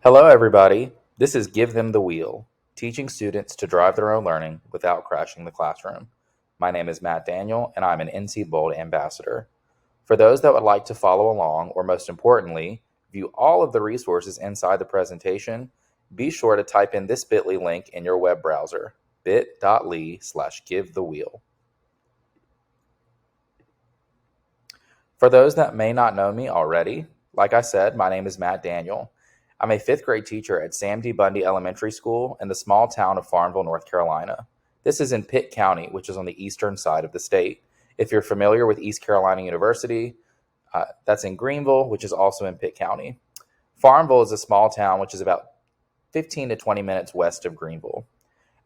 Hello, everybody. This is Give Them the Wheel, teaching students to drive their own learning without crashing the classroom. My name is Matt Daniel, and I'm an NCBOLD ambassador. For those that would like to follow along, or most importantly, view all of the resources inside the presentation, be sure to type in this bit.ly link in your web browser, bit.ly/givethewheel. For those that may not know me already, like I said, my name is Matt Daniel. I'm a fifth grade teacher at Sam D. Bundy Elementary School in the small town of Farmville, North Carolina. This is in Pitt County, which is on the eastern side of the state. If you're familiar with East Carolina University, that's in Greenville, which is also in Pitt County. Farmville is a small town which is about 15 to 20 minutes west of Greenville.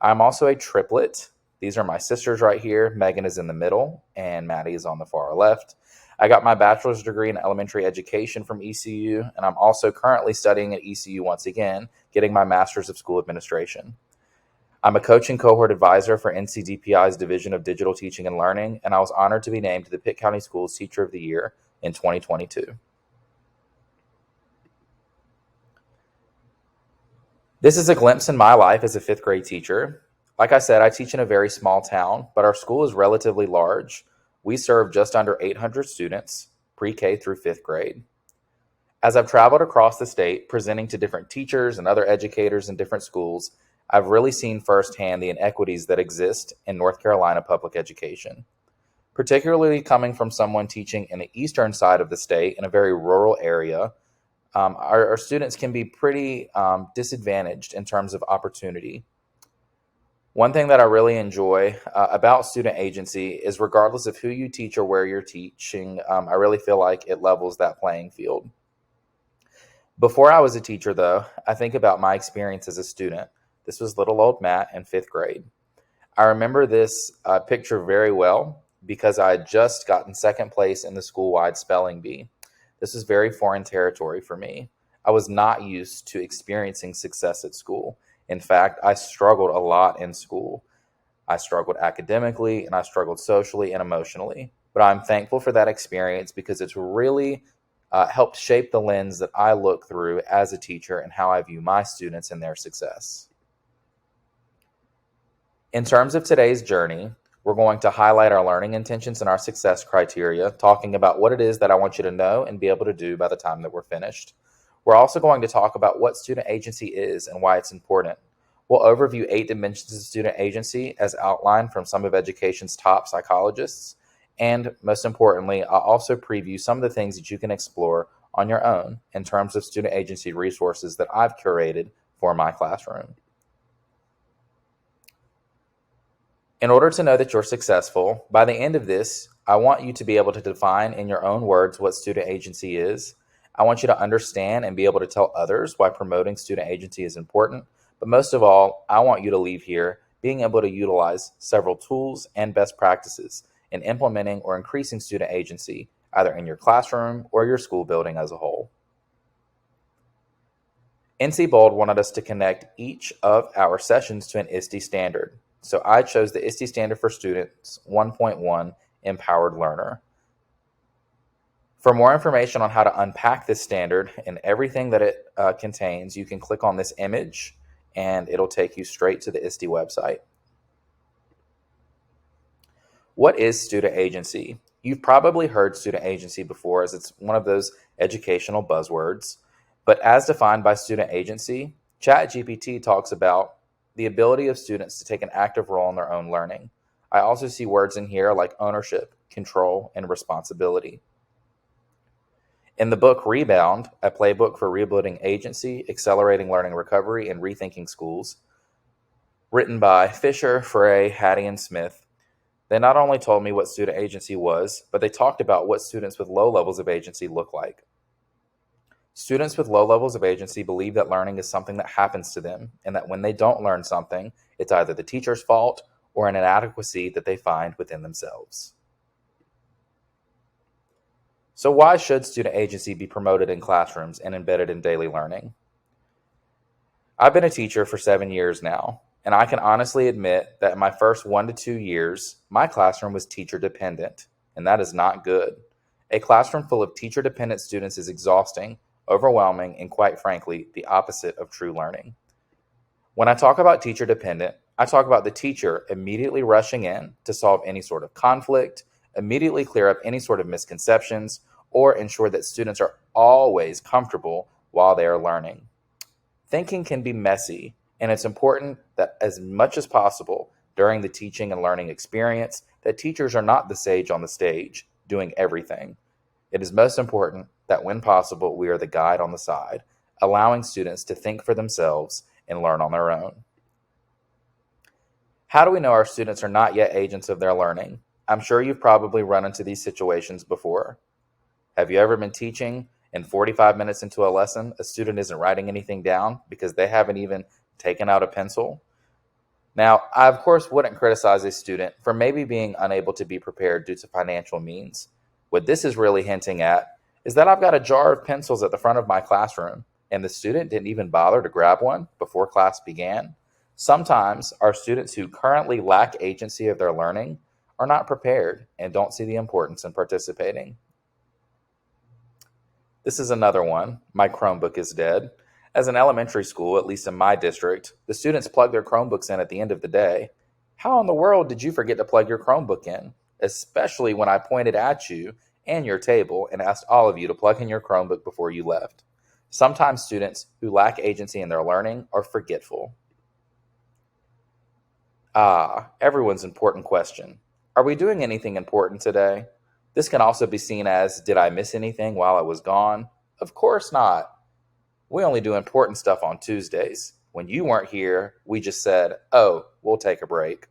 I'm also a triplet. These are my sisters right here. Megan is in the middle, and Maddie is on the far left. I got my bachelor's degree in elementary education from ECU, and I'm also currently studying at ECU once again, getting my master's of school administration. I'm a coach and cohort advisor for NCDPI's Division of Digital Teaching and Learning, and I was honored to be named to the Pitt County Schools Teacher of the Year in 2022. This is a glimpse in my life as a fifth grade teacher. Like I said, I teach in a very small town, but our school is relatively large. We serve just under 800 students, pre-K through fifth grade. As I've traveled across the state, presenting to different teachers and other educators in different schools, I've really seen firsthand the inequities that exist in North Carolina public education. Particularly coming from someone teaching in the eastern side of the state in a very rural area, our students can be pretty disadvantaged in terms of opportunity. One thing that I really enjoy about student agency is regardless of who you teach or where you're teaching, I really feel like it levels that playing field. Before I was a teacher, though, I think about my experience as a student. This was little old Matt in fifth grade. I remember this picture very well because I had just gotten second place in the school-wide spelling bee. This was very foreign territory for me. I was not used to experiencing success at school. In fact, I struggled a lot in school. I struggled academically, and I struggled socially and emotionally. But I'm thankful for that experience because it's really helped shape the lens that I look through as a teacher and how I view my students and their success. In terms of today's journey, we're going to highlight our learning intentions and our success criteria, talking about what it is that I want you to know and be able to do by the time that we're finished. We're also going to talk about what student agency is and why it's important. We'll overview 8 dimensions of student agency as outlined from some of education's top psychologists. And most importantly, I'll also preview some of the things that you can explore on your own in terms of student agency resources that I've curated for my classroom. In order to know that you're successful, by the end of this, I want you to be able to define in your own words what student agency is. I want you to understand and be able to tell others why promoting student agency is important. But most of all, I want you to leave here being able to utilize several tools and best practices in implementing or increasing student agency, either in your classroom or your school building as a whole. NCBOLD wanted us to connect each of our sessions to an ISTE standard. So I chose the ISTE standard for students 1.1 Empowered Learner. For more information on how to unpack this standard and everything that it contains, you can click on this image and it'll take you straight to the ISTE website. What is student agency? You've probably heard student agency before, as it's one of those educational buzzwords. But as defined by student agency, ChatGPT talks about the ability of students to take an active role in their own learning. I also see words in here like ownership, control, and responsibility. In the book Rebound, a playbook for rebuilding agency, accelerating learning recovery, and rethinking schools, written by Fisher, Frey, Hattie, and Smith, they not only told me what student agency was, but they talked about what students with low levels of agency look like. Students with low levels of agency believe that learning is something that happens to them, and that when they don't learn something, it's either the teacher's fault or an inadequacy that they find within themselves. So why should student agency be promoted in classrooms and embedded in daily learning? I've been a teacher for 7 years now, and I can honestly admit that in my first 1 to 2 years, my classroom was teacher dependent, and that is not good. A classroom full of teacher dependent students is exhausting, overwhelming, and quite frankly, the opposite of true learning. When I talk about teacher dependent, I talk about the teacher immediately rushing in to solve any sort of conflict, immediately clear up any sort of misconceptions, or ensure that students are always comfortable while they are learning. Thinking can be messy, and it's important that as much as possible during the teaching and learning experience, that teachers are not the sage on the stage doing everything. It is most important that when possible, we are the guide on the side, allowing students to think for themselves and learn on their own. How do we know our students are not yet agents of their learning? I'm sure you've probably run into these situations before. Have you ever been teaching and 45 minutes into a lesson, a student isn't writing anything down because they haven't even taken out a pencil? Now, I of course wouldn't criticize a student for maybe being unable to be prepared due to financial means. What this is really hinting at is that I've got a jar of pencils at the front of my classroom, and the student didn't even bother to grab one before class began. Sometimes our students who currently lack agency of their learning are not prepared and don't see the importance in participating. This is another one. My Chromebook is dead. As an elementary school, at least in my district, the students plug their Chromebooks in at the end of the day. How in the world did you forget to plug your Chromebook in? Especially when I pointed at you and your table and asked all of you to plug in your Chromebook before you left. Sometimes students who lack agency in their learning are forgetful. Everyone's important question. Are we doing anything important today? This can also be seen as, did I miss anything while I was gone? Of course not. We only do important stuff on Tuesdays. When you weren't here, we just said, oh, we'll take a break.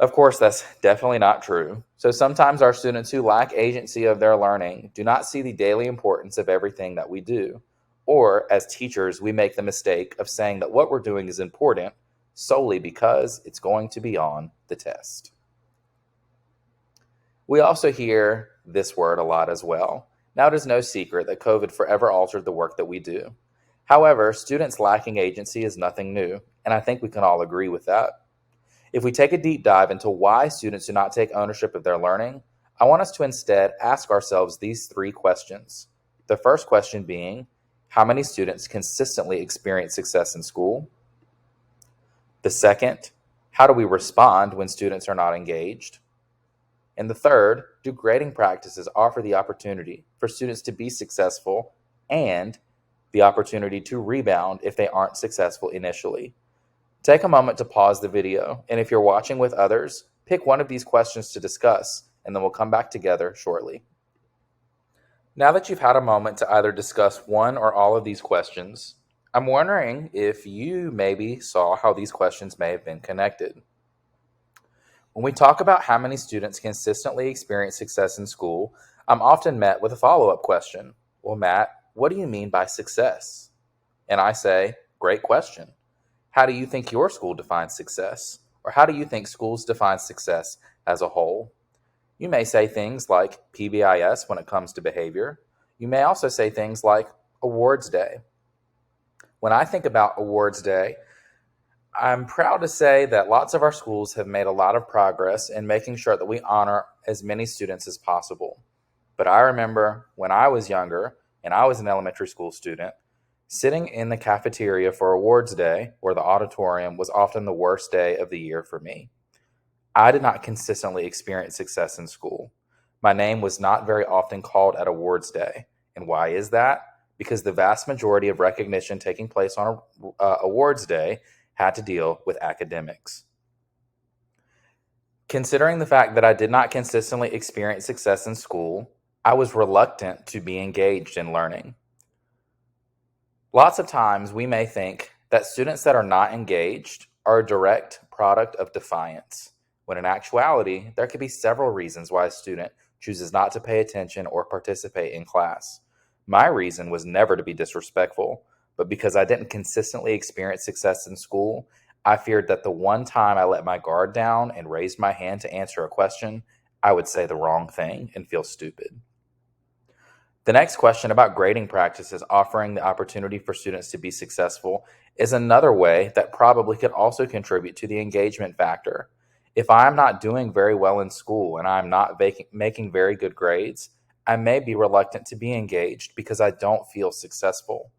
Of course, that's definitely not true. So sometimes our students who lack agency of their learning do not see the daily importance of everything that we do. Or as teachers, we make the mistake of saying that what we're doing is important solely because it's going to be on the test. We also hear this word a lot as well. Now, it is no secret that COVID forever altered the work that we do. However, students lacking agency is nothing new, and I think we can all agree with that. If we take a deep dive into why students do not take ownership of their learning, I want us to instead ask ourselves these 3 questions. The first question being, how many students consistently experience success in school? The second, how do we respond when students are not engaged? And the third, do grading practices offer the opportunity for students to be successful and the opportunity to rebound if they aren't successful initially? Take a moment to pause the video, and if you're watching with others, pick one of these questions to discuss, and then we'll come back together shortly. Now that you've had a moment to either discuss one or all of these questions, I'm wondering if you maybe saw how these questions may have been connected. When we talk about how many students consistently experience success in school, I'm often met with a follow-up question. Well, Matt, what do you mean by success? And I say, great question. How do you think your school defines success? Or how do you think schools define success as a whole? You may say things like PBIS when it comes to behavior. You may also say things like Awards Day. When I think about Awards Day, I'm proud to say that lots of our schools have made a lot of progress in making sure that we honor as many students as possible. But I remember when I was younger and I was an elementary school student, sitting in the cafeteria for Awards Day or the auditorium was often the worst day of the year for me. I did not consistently experience success in school. My name was not very often called at Awards Day. And why is that? Because the vast majority of recognition taking place on Awards Day had to deal with academics. Considering the fact that I did not consistently experience success in school, I was reluctant to be engaged in learning. Lots of times we may think that students that are not engaged are a direct product of defiance, when in actuality, there could be several reasons why a student chooses not to pay attention or participate in class. My reason was never to be disrespectful, but because I didn't consistently experience success in school, I feared that the one time I let my guard down and raised my hand to answer a question, I would say the wrong thing and feel stupid. The next question about grading practices offering the opportunity for students to be successful is another way that probably could also contribute to the engagement factor. If I'm not doing very well in school and I'm not making very good grades, I may be reluctant to be engaged because I don't feel successful.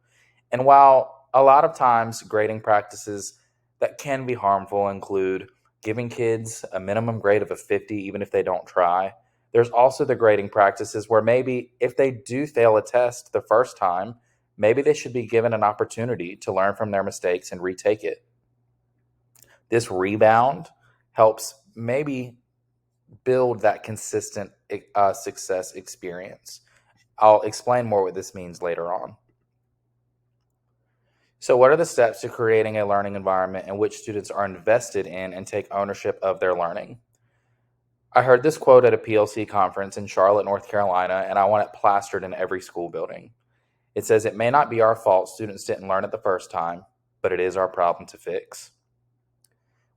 And while a lot of times grading practices that can be harmful include giving kids a minimum grade of a 50 even if they don't try, there's also the grading practices where maybe if they do fail a test the first time, maybe they should be given an opportunity to learn from their mistakes and retake it. This rebound helps maybe build that consistent success experience. I'll explain more what this means later on. So, what are the steps to creating a learning environment in which students are invested in and take ownership of their learning? I heard this quote at a PLC conference in Charlotte, North Carolina, and I want it plastered in every school building. It says, "It may not be our fault students didn't learn it the first time, but it is our problem to fix."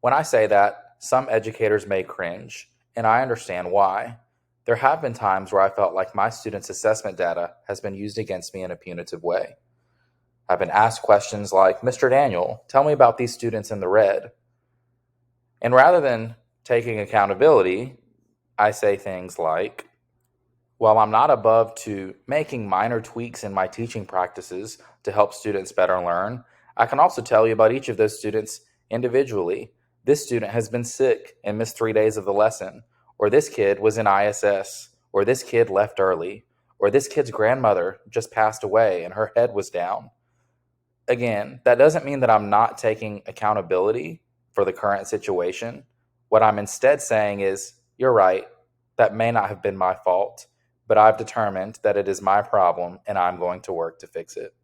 When I say that, some educators may cringe, and I understand why. There have been times where I felt like my students' assessment data has been used against me in a punitive way. I've been asked questions like, "Mr. Daniel, tell me about these students in the red." And rather than taking accountability, I say things like, "While I'm not above to making minor tweaks in my teaching practices to help students better learn, I can also tell you about each of those students individually. This student has been sick and missed 3 days of the lesson, or this kid was in ISS, or this kid left early, or this kid's grandmother just passed away and her head was down." Again, that doesn't mean that I'm not taking accountability for the current situation. What I'm instead saying is, you're right, that may not have been my fault, but I've determined that it is my problem and I'm going to work to fix it.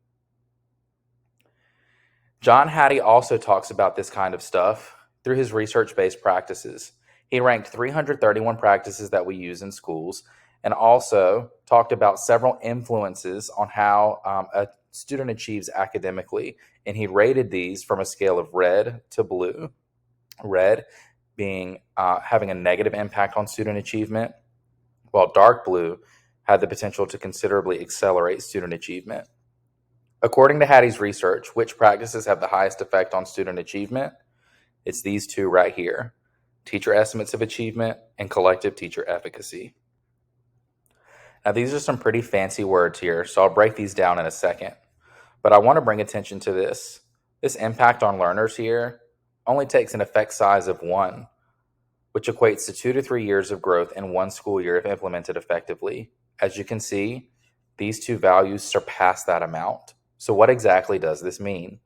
John Hattie also talks about this kind of stuff through his research-based practices. He ranked 331 practices that we use in schools and also talked about several influences on how a student achieves academically, and he rated these from a scale of red to blue. Red being having a negative impact on student achievement, while dark blue had the potential to considerably accelerate student achievement. According to Hattie's research, which practices have the highest effect on student achievement? It's these two right here: teacher estimates of achievement and collective teacher efficacy. Now, these are some pretty fancy words here, so I'll break these down in a second. But I want to bring attention to this. This impact on learners here only takes an effect size of 1, which equates to 2 to 3 years of growth in one school year if implemented effectively. As you can see, these two values surpass that amount. So what exactly does this mean?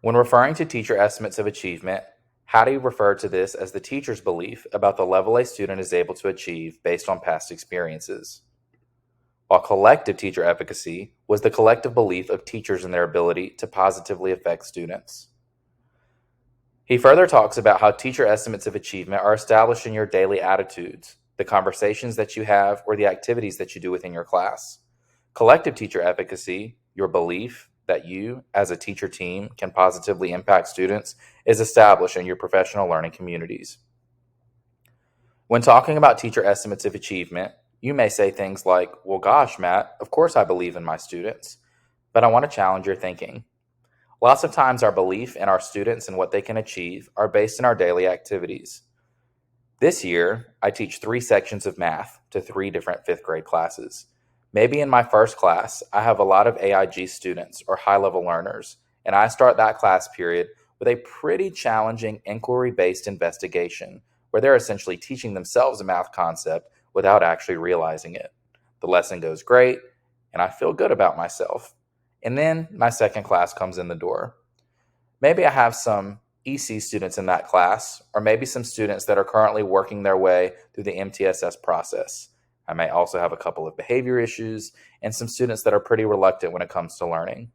When referring to teacher estimates of achievement, Hattie referred to this as the teacher's belief about the level a student is able to achieve based on past experiences, while collective teacher efficacy was the collective belief of teachers in their ability to positively affect students. He further talks about how teacher estimates of achievement are established in your daily attitudes, the conversations that you have, or the activities that you do within your class. Collective teacher efficacy, your belief that you, as a teacher team, can positively impact students, is established in your professional learning communities. When talking about teacher estimates of achievement, you may say things like, "Well, gosh, Matt, of course I believe in my students." But I want to challenge your thinking. Lots of times our belief in our students and what they can achieve are based in our daily activities. This year, I teach 3 sections of math to 3 different 5th grade classes. Maybe in my first class, I have a lot of AIG students or high-level learners, and I start that class period with a pretty challenging inquiry-based investigation where they're essentially teaching themselves a math concept without actually realizing it. The lesson goes great, and I feel good about myself. And then my second class comes in the door. Maybe I have some EC students in that class, or maybe some students that are currently working their way through the MTSS process. I may also have a couple of behavior issues and some students that are pretty reluctant when it comes to learning.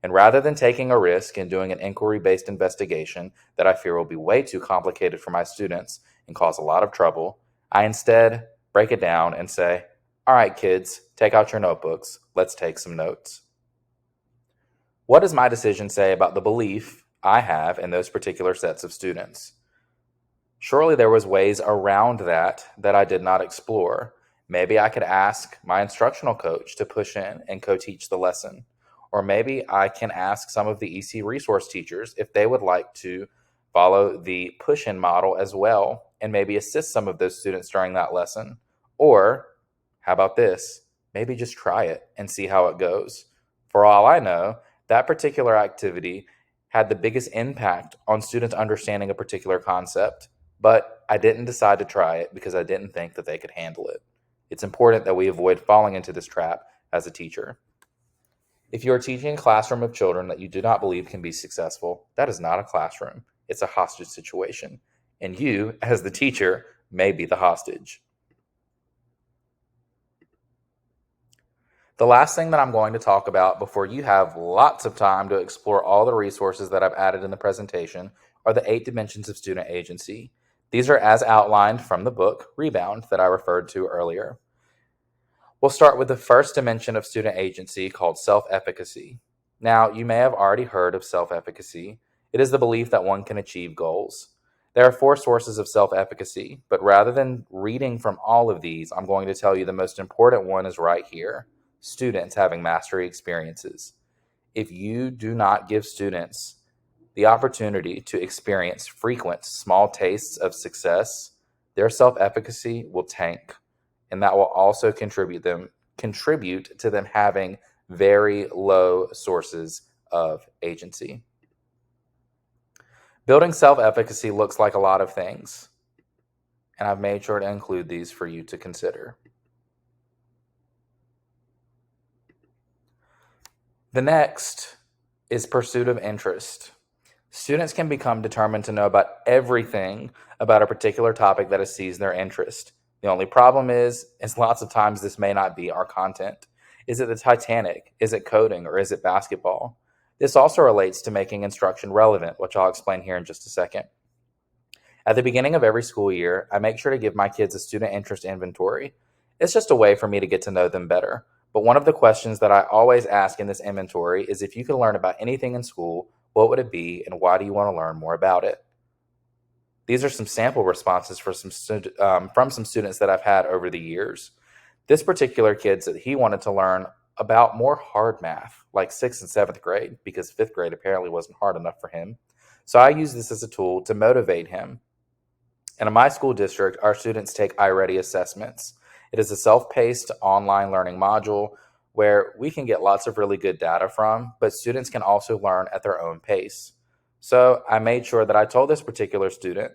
And rather than taking a risk and doing an inquiry-based investigation that I fear will be way too complicated for my students and cause a lot of trouble, I instead break it down and say, "All right, kids, take out your notebooks. Let's take some notes." What does my decision say about the belief I have in those particular sets of students? Surely there was ways around that I did not explore. Maybe I could ask my instructional coach to push in and co-teach the lesson. Or maybe I can ask some of the EC resource teachers if they would like to follow the push-in model as well and maybe assist some of those students during that lesson. Or how about this? Maybe just try it and see how it goes. For all I know, that particular activity had the biggest impact on students understanding a particular concept, but I didn't decide to try it because I didn't think that they could handle it. It's important that we avoid falling into this trap as a teacher. If you are teaching a classroom of children that you do not believe can be successful, that is not a classroom. It's a hostage situation. And you, as the teacher, may be the hostage. The last thing that I'm going to talk about before you have lots of time to explore all the resources that I've added in the presentation are the 8 dimensions of student agency. These are as outlined from the book Rebound that I referred to earlier. We'll start with the first dimension of student agency called self-efficacy. Now, you may have already heard of self-efficacy. It is the belief that one can achieve goals. There are 4 sources of self-efficacy, but rather than reading from all of these, I'm going to tell you the most important one is right here: students having mastery experiences. If you do not give students the opportunity to experience frequent small tastes of success, their self-efficacy will tank. And that will also contribute to them having very low sources of agency. Building self-efficacy looks like a lot of things, and I've made sure to include these for you to consider. The next is pursuit of interest. Students can become determined to know about everything about a particular topic that has seized their interest. The only problem is lots of times this may not be our content. Is it the Titanic? Is it coding? Or is it basketball? This also relates to making instruction relevant, which I'll explain here in just a second. At the beginning of every school year, I make sure to give my kids a student interest inventory. It's just a way for me to get to know them better. But one of the questions that I always ask in this inventory is, if you could learn about anything in school, what would it be and why do you want to learn more about it? These are some sample responses from some students that I've had over the years. This particular kid said he wanted to learn about more hard math, like 6th and 7th grade, because 5th grade apparently wasn't hard enough for him. So I use this as a tool to motivate him. And in my school district, our students take iReady assessments. It is a self-paced online learning module where we can get lots of really good data from, but students can also learn at their own pace. So I made sure that I told this particular student,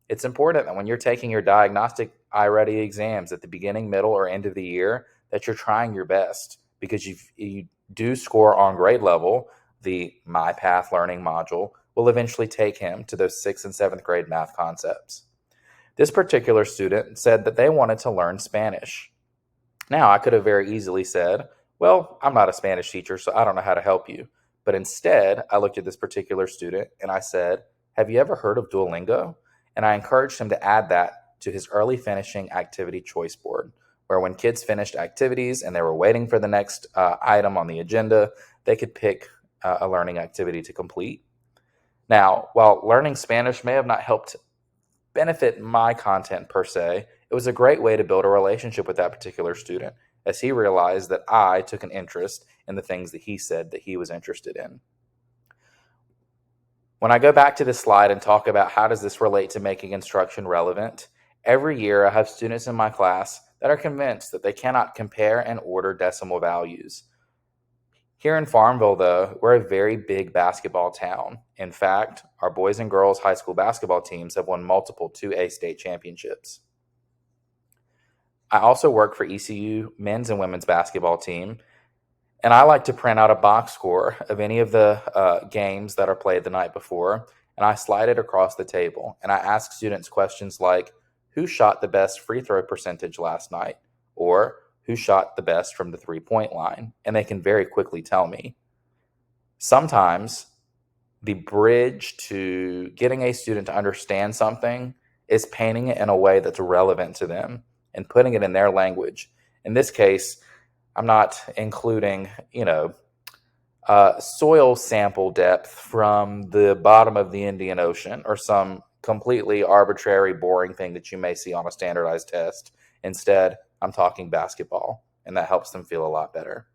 it's important that when you're taking your diagnostic iReady exams at the beginning, middle, or end of the year, that you're trying your best, because you do score on grade level, the My Path learning module will eventually take him to those 6th and 7th grade math concepts. This particular student said that they wanted to learn Spanish. Now, I could have very easily said, well, I'm not a Spanish teacher, so I don't know how to help you. But instead, I looked at this particular student and I said, have you ever heard of Duolingo? And I encouraged him to add that to his early finishing activity choice board, where when kids finished activities and they were waiting for the next item on the agenda, they could pick a learning activity to complete. Now, while learning Spanish may have not helped benefit my content per se, it was a great way to build a relationship with that particular student, as he realized that I took an interest in the things that he said that he was interested in. When I go back to this slide and talk about how does this relate to making instruction relevant, every year I have students in my class that are convinced that they cannot compare and order decimal values. Here in Farmville, though, we're a very big basketball town. In fact, our boys and girls high school basketball teams have won multiple 2A state championships. I also work for ECU men's and women's basketball team, and I like to print out a box score of any of the games that are played the night before, and I slide it across the table, and I ask students questions like, who shot the best free throw percentage last night? Or who shot the best from the three-point line? And they can very quickly tell me. Sometimes the bridge to getting a student to understand something is painting it in a way that's relevant to them and putting it in their language. In this case, I'm not including, soil sample depth from the bottom of the Indian Ocean or some completely arbitrary, boring thing that you may see on a standardized test. Instead, I'm talking basketball, and that helps them feel a lot better.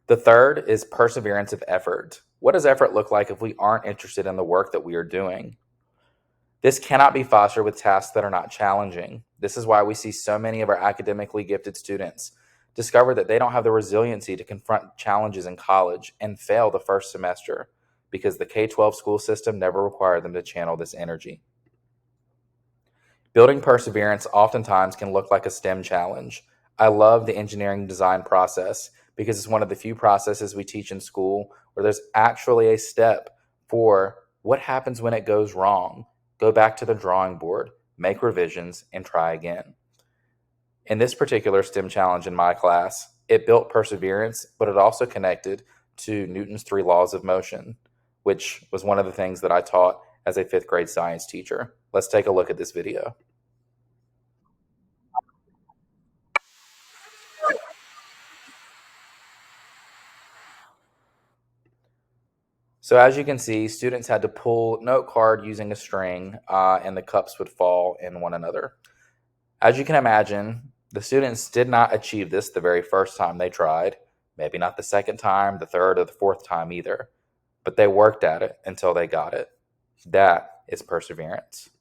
The third is perseverance of effort. What does effort look like if we aren't interested in the work that we are doing? This cannot be fostered with tasks that are not challenging. This is why we see so many of our academically gifted students discover that they don't have the resiliency to confront challenges in college and fail the first semester because the K-12 school system never required them to channel this energy. Building perseverance oftentimes can look like a STEM challenge. I love the engineering design process because it's one of the few processes we teach in school where there's actually a step for what happens when it goes wrong. Go back to the drawing board, make revisions, and try again. In this particular STEM challenge in my class, it built perseverance, but it also connected to Newton's 3 laws of motion, which was one of the things that I taught as a 5th grade science teacher. Let's take a look at this video. So as you can see, students had to pull note card using a string, and the cups would fall in one another. As you can imagine, the students did not achieve this the very first time they tried, maybe not the second time, the third, or the fourth time either, but they worked at it until they got it. That is perseverance.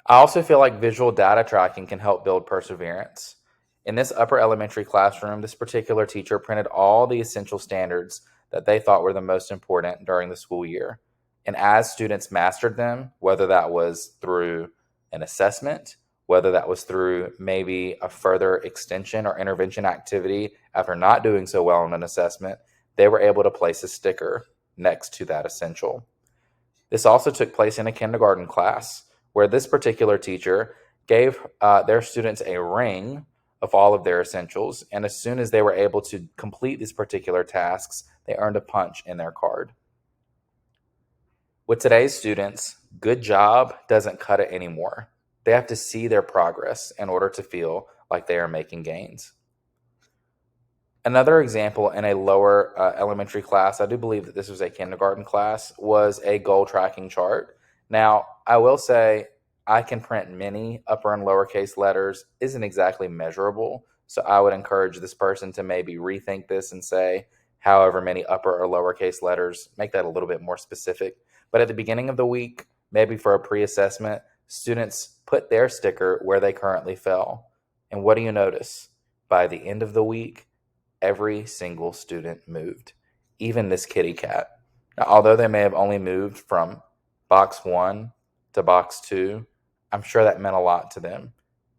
I also feel like visual data tracking can help build perseverance. In this upper elementary classroom, this particular teacher printed all the essential standards that they thought were the most important during the school year. And as students mastered them, whether that was through an assessment, whether that was through maybe a further extension or intervention activity after not doing so well in an assessment, they were able to place a sticker next to that essential. This also took place in a kindergarten class where this particular teacher gave their students a ring of all of their essentials, and as soon as they were able to complete these particular tasks, they earned a punch in their card. With today's students, good job doesn't cut it anymore. They have to see their progress in order to feel like they are making gains. Another example in a lower elementary class, I do believe that this was a kindergarten class, was a goal tracking chart. Now, I will say I can print many upper and lowercase letters isn't exactly measurable, so I would encourage this person to maybe rethink this and say however many upper or lowercase letters, make that a little bit more specific. But at the beginning of the week, maybe for a pre-assessment, students put their sticker where they currently fell. And what do you notice? By the end of the week, every single student moved, even this kitty cat. Now, although they may have only moved from box 1 to box 2, I'm sure that meant a lot to them.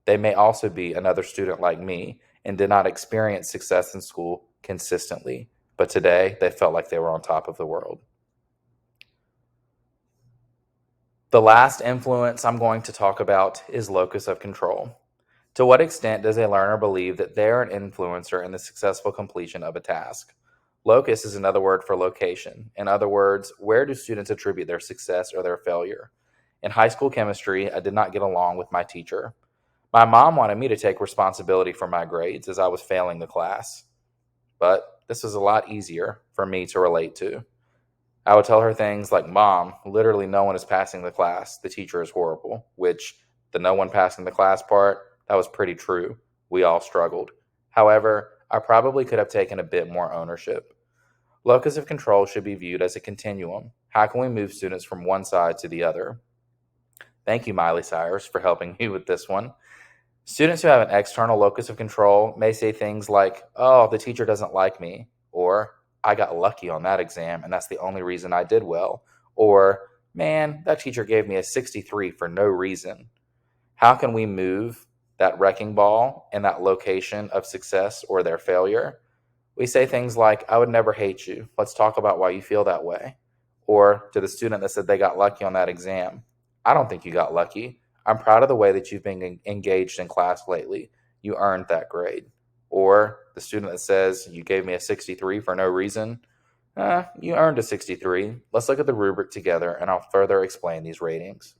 They may also be another student like me and did not experience success in school consistently, but today they felt like they were on top of the world. The last influence I'm going to talk about is locus of control. To what extent does a learner believe that they're an influencer in the successful completion of a task? Locus is another word for location. In other words, where do students attribute their success or their failure? In high school chemistry, I did not get along with my teacher. My mom wanted me to take responsibility for my grades as I was failing the class. But this was a lot easier for me to relate to. I would tell her things like, "Mom, literally no one is passing the class. The teacher is horrible," which the no one passing the class part, that was pretty true. We all struggled. However, I probably could have taken a bit more ownership. Locus of control should be viewed as a continuum. How can we move students from one side to the other? Thank you, Miley Cyrus, for helping me with this one. Students who have an external locus of control may say things like, "Oh, the teacher doesn't like me," or "I got lucky on that exam and that's the only reason I did well," or "Man, that teacher gave me a 63 for no reason." How can we move that wrecking ball in that location of success or their failure? We say things like, "I would never hate you. Let's talk about why you feel that way." Or to the student that said they got lucky on that exam, "I don't think you got lucky. I'm proud of the way that you've been engaged in class lately. You earned that grade." Or the student that says, "You gave me a 63 for no reason." You earned a 63. Let's look at the rubric together and I'll further explain these ratings.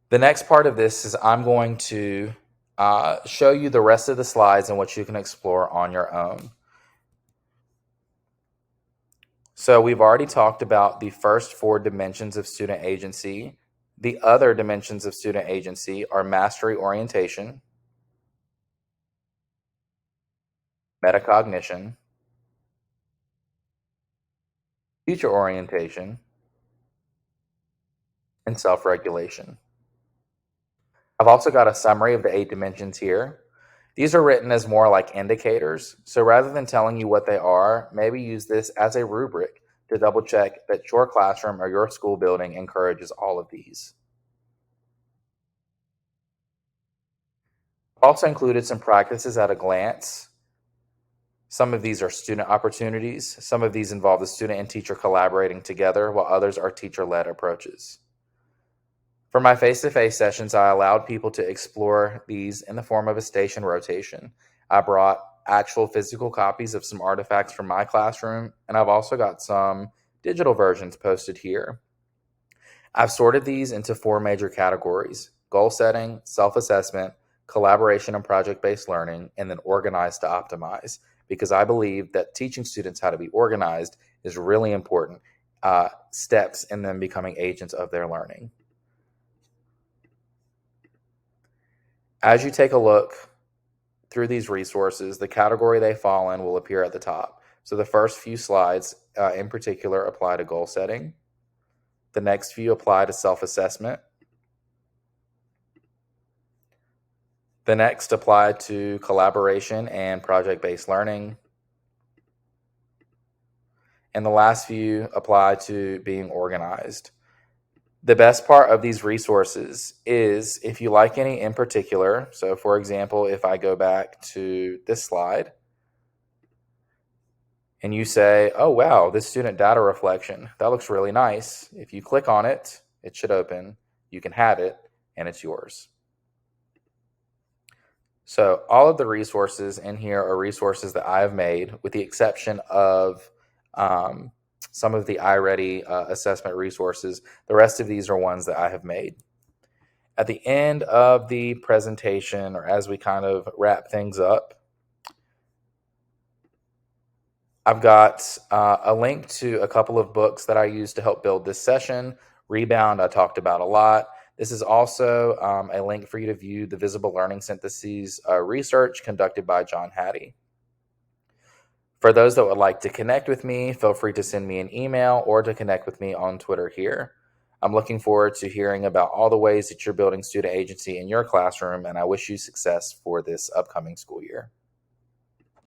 The next part of this is I'm going to show you the rest of the slides and what you can explore on your own. So we've already talked about the first 4 dimensions of student agency, The other dimensions of student agency are mastery orientation, metacognition, future orientation, and self-regulation. I've also got a summary of the 8 dimensions here. These are written as more like indicators, so rather than telling you what they are, maybe use this as a rubric to double check that your classroom or your school building encourages all of these. I've also included some practices at a glance. Some of these are student opportunities. Some of these involve the student and teacher collaborating together, while others are teacher-led approaches. For my face-to-face sessions, I allowed people to explore these in the form of a station rotation. I brought actual physical copies of some artifacts from my classroom, and I've also got some digital versions posted here. I've sorted these into 4 major categories: goal setting, self-assessment, collaboration and project-based learning, and then organized to optimize, because I believe that teaching students how to be organized is really important steps in them becoming agents of their learning. As you take a look through these resources, the category they fall in will appear at the top. So the first few slides in particular apply to goal setting. The next few apply to self-assessment. The next apply to collaboration and project-based learning. And the last few apply to being organized. The best part of these resources is if you like any in particular, so for example, if I go back to this slide and you say, oh wow, this student data reflection, that looks really nice. If you click on it, it should open, you can have it, and it's yours. So all of the resources in here are resources that I have made, with the exception of some of the iReady assessment resources. The rest of these are ones that I have made. At the end of the presentation, or as we kind of wrap things up, I've got a link to a couple of books that I used to help build this session. Rebound, I talked about a lot. This is also a link for you to view the visible learning syntheses research conducted by John Hattie. For those that would like to connect with me, feel free to send me an email or to connect with me on Twitter here. I'm looking forward to hearing about all the ways that you're building student agency in your classroom, and I wish you success for this upcoming school year.